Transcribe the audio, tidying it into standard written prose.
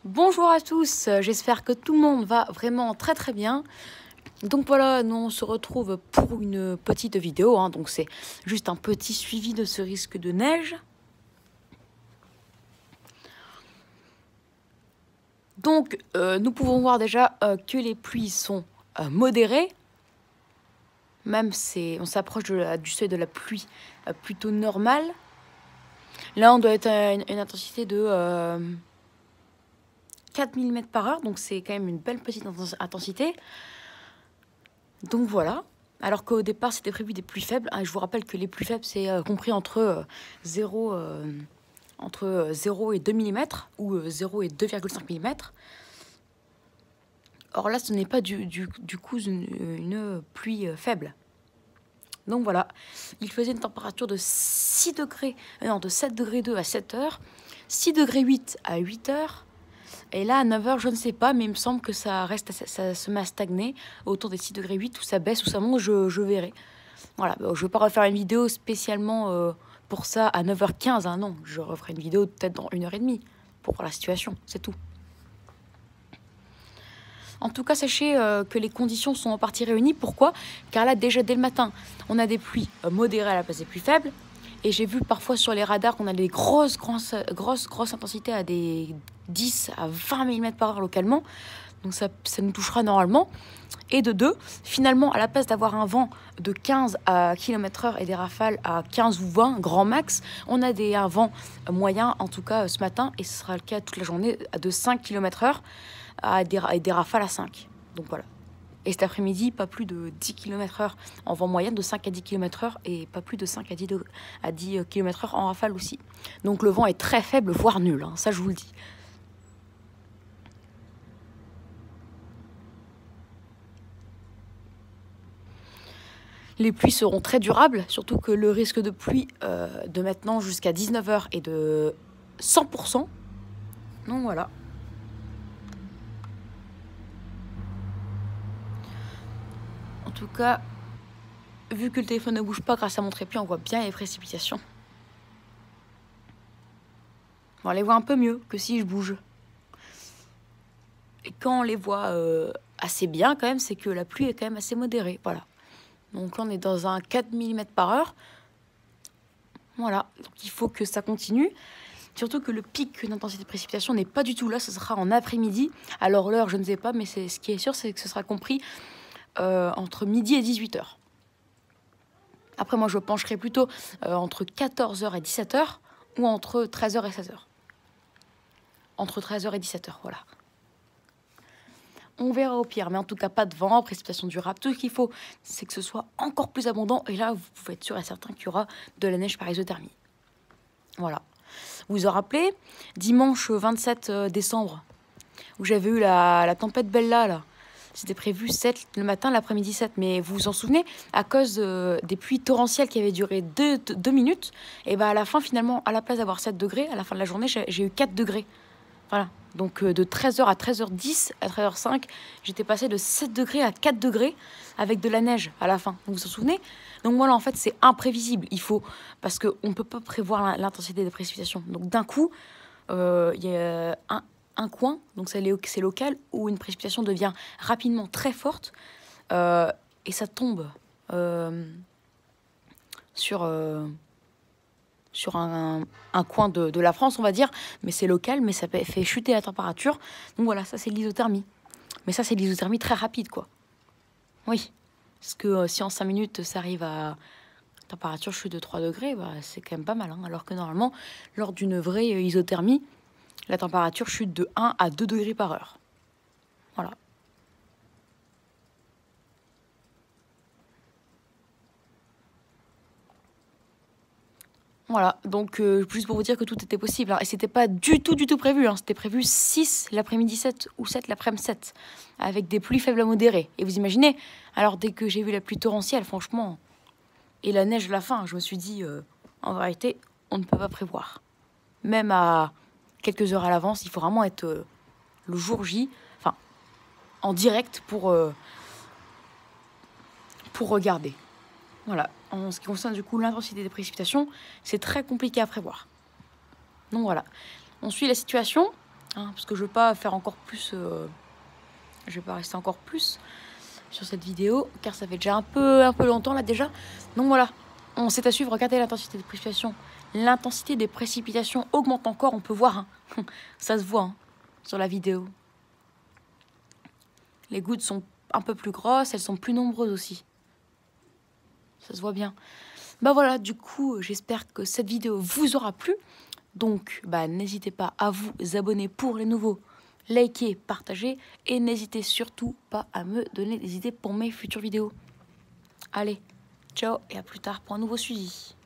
Bonjour à tous, j'espère que tout le monde va vraiment très bien. Donc voilà, nous on se retrouve pour une petite vidéo, donc c'est juste un petit suivi de ce risque de neige. Donc nous pouvons voir déjà que les pluies sont modérées, même on s'approche du seuil de la pluie plutôt normale. Là on doit être à une intensité de 4 mm par heure, donc c'est quand même une belle petite intensité. Donc voilà, alors qu'au départ c'était prévu des pluies faibles. Je vous rappelle que les pluies faibles c'est compris entre 0 et 2 mm ou 0 et 2,5 mm. Or là ce n'est pas du coup une pluie faible. Donc voilà, il faisait une température de 6 degrés, de 7 degrés 2 à 7 heures, 6 degrés 8 à 8 heures. Et là, à 9 heures, je ne sais pas, mais il me semble que ça se met à stagner autour des 6 degrés 8, ou ça baisse, ou ça monte, je verrai. Voilà, je ne vais pas refaire une vidéo spécialement pour ça à 9h15, non. Je referai une vidéo peut-être dans 1h30 pour voir la situation, c'est tout. En tout cas, sachez que les conditions sont en partie réunies. Pourquoi? Car là, déjà dès le matin, on a des pluies modérées à la place des pluies faibles. Et j'ai vu parfois sur les radars qu'on a des grosses intensités à des 10 à 20 mm par heure localement. Donc ça nous touchera normalement. Et de deux, finalement, à la place d'avoir un vent de 15 km/h et des rafales à 15 ou 20, grand max, on a un vent moyen, en tout cas ce matin, et ce sera le cas toute la journée, de 5 km/h et des rafales à 5. Donc voilà. Et cet après-midi, pas plus de 10 km/h en vent moyen, de 5 à 10 km/h, et pas plus de 5 à 10 km/h en rafale aussi. Donc le vent est très faible, voire nul, ça je vous le dis. Les pluies seront très durables, surtout que le risque de pluie de maintenant jusqu'à 19h est de 100%. Donc voilà. En tout cas, vu que le téléphone ne bouge pas grâce à mon trépied, on voit bien les précipitations. On les voit un peu mieux que si je bouge. Et quand on les voit assez bien quand même, c'est que la pluie est quand même assez modérée. Voilà. Donc là, on est dans un 4 mm par heure. Voilà. Donc il faut que ça continue. Surtout que le pic d'intensité de précipitation n'est pas du tout là. Ce sera en après-midi. Alors l'heure, je ne sais pas, mais ce qui est sûr, c'est que ce sera compris entre midi et 18h. Après, moi, je pencherai plutôt entre 14h et 17h ou entre 13h et 16h. Entre 13h et 17h, voilà. On verra au pire, mais en tout cas, pas de vent, précipitation durable. Tout ce qu'il faut, c'est que ce soit encore plus abondant. Et là, vous pouvez être sûr et certain qu'il y aura de la neige par isothermie. Voilà. Vous vous en rappelez, dimanche 27 décembre, où j'avais eu la tempête Bella, là. C'était prévu 7 le matin, l'après-midi 7. Mais vous vous en souvenez, à cause des pluies torrentielles qui avaient duré 2 minutes, et à la fin, finalement, à la place d'avoir 7 degrés, à la fin de la journée, j'ai eu 4 degrés. Voilà. Donc de 13h à 13h10, à 13h05, j'étais passée de 7 degrés à 4 degrés avec de la neige à la fin. Vous vous en souvenez? Donc voilà, en fait, c'est imprévisible. Parce qu'on ne peut pas prévoir l'intensité des précipitations. Donc d'un coup, il y a un coin, donc c'est local, où une précipitation devient rapidement très forte et ça tombe sur un coin de la France, on va dire, mais c'est local, mais ça fait chuter la température. Donc voilà, ça c'est l'isothermie. Mais ça c'est l'isothermie très rapide, quoi. Oui, parce que si en 5 minutes ça arrive à température chute de 3 degrés, c'est quand même pas mal. Alors que normalement, lors d'une vraie isothermie, la température chute de 1 à 2 degrés par heure. Voilà. Voilà, donc juste pour vous dire que tout était possible. Et c'était pas du tout prévu. C'était prévu 6 l'après-midi 7 ou 7 l'après-midi 7, avec des pluies faibles à modérées. Et vous imaginez, alors dès que j'ai vu la pluie torrentielle, franchement, et la neige à la fin, je me suis dit, en vérité, on ne peut pas prévoir. Même à quelques heures à l'avance, il faut vraiment être le jour J, enfin, en direct pour regarder. Voilà, en ce qui concerne du coup l'intensité des précipitations, c'est très compliqué à prévoir. Donc voilà, on suit la situation. hein, parce que je veux pas faire encore plus... je vais pas rester encore plus sur cette vidéo, car ça fait déjà un peu longtemps là déjà. Donc voilà, on sait à suivre. Regardez l'intensité des précipitations. L'intensité des précipitations augmente encore, on peut voir. Hein. Ça se voit hein, sur la vidéo. Les gouttes sont un peu plus grosses, elles sont plus nombreuses aussi. Ça se voit bien. Bah voilà, du coup, j'espère que cette vidéo vous aura plu. Donc, bah, n'hésitez pas à vous abonner pour les nouveaux, liker, partager. Et n'hésitez surtout pas à me donner des idées pour mes futures vidéos. Allez, ciao et à plus tard pour un nouveau suivi.